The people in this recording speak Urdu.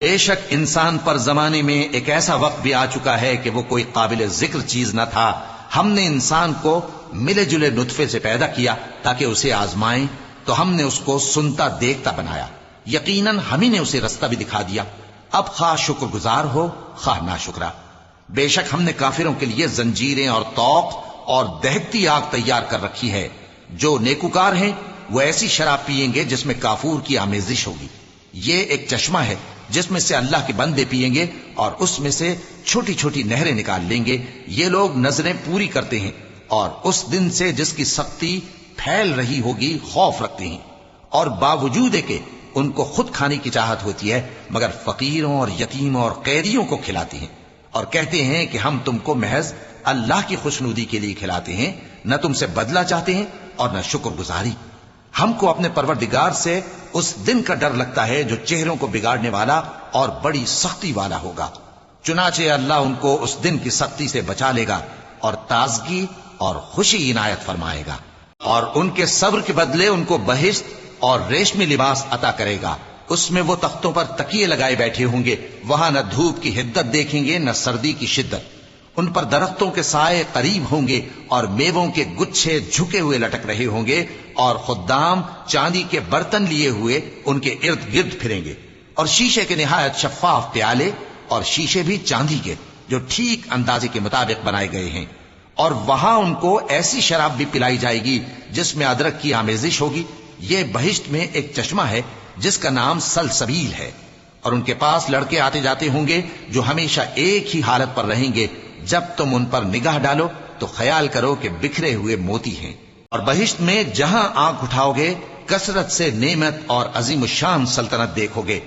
بے شک انسان پر زمانے میں ایک ایسا وقت بھی آ چکا ہے کہ وہ کوئی قابل ذکر چیز نہ تھا. ہم نے انسان کو ملے جلے نطفے سے پیدا کیا تاکہ اسے آزمائیں، تو ہم نے اس کو سنتا دیکھتا بنایا. یقیناً ہم ہی نے اسے رستہ بھی دکھا دیا. اب خواہ شکر گزار ہو خواہ ناشکرا. بے شک ہم نے کافروں کے لیے زنجیریں اور طوق اور دہکتی آگ تیار کر رکھی ہے. جو نیکوکار ہیں وہ ایسی شراب پیئیں گے جس میں کافور کی آمیزش ہوگی. یہ ایک چشمہ ہے جس میں سے اللہ کے بندے پیئیں گے اور اس میں سے چھوٹی چھوٹی نہریں نکال لیں گے. یہ لوگ نظریں پوری کرتے ہیں اور اس دن سے جس کی سختی پھیل رہی ہوگی خوف رکھتے ہیں، اور باوجود کہ ان کو خود کھانے کی چاہت ہوتی ہے مگر فقیروں اور یتیموں اور قیدیوں کو کھلاتے ہیں، اور کہتے ہیں کہ ہم تم کو محض اللہ کی خوشنودی کے لیے کھلاتے ہیں، نہ تم سے بدلہ چاہتے ہیں اور نہ شکر گزاری. ہم کو اپنے پروردگار سے اس دن کا ڈر لگتا ہے جو چہروں کو بگاڑنے والا اور بڑی سختی والا ہوگا. چنانچہ اللہ ان کو اس دن کی سختی سے بچا لے گا اور تازگی اور خوشی عنایت فرمائے گا، اور ان کے صبر کے بدلے ان کو بہشت اور ریشمی لباس عطا کرے گا. اس میں وہ تختوں پر تکیے لگائے بیٹھے ہوں گے، وہاں نہ دھوپ کی حدت دیکھیں گے نہ سردی کی شدت. ان پر درختوں کے سائے قریب ہوں گے اور میووں کے گچھے جھکے ہوئے لٹک رہے ہوں گے، اور خدام چاندی کے برتن لیے ہوئے ان کے ارد گرد پھریں گے، اور شیشے کے نہایت شفاف پیالے، اور شیشے بھی چاندی کے جو ٹھیک اندازے کے مطابق بنائے گئے ہیں. اور وہاں ان کو ایسی شراب بھی پلائی جائے گی جس میں ادرک کی آمیزش ہوگی. یہ بہشت میں ایک چشمہ ہے جس کا نام سلسبیل ہے، اور ان کے پاس لڑکے آتے جاتے ہوں گے جو ہمیشہ ایک ہی حالت پر رہیں گے. جب تم ان پر نگاہ ڈالو تو خیال کرو کہ بکھرے ہوئے موتی ہیں. اور بہشت میں جہاں آنکھ اٹھاؤ گے کثرت سے نعمت اور عظیم الشان سلطنت دیکھو گے.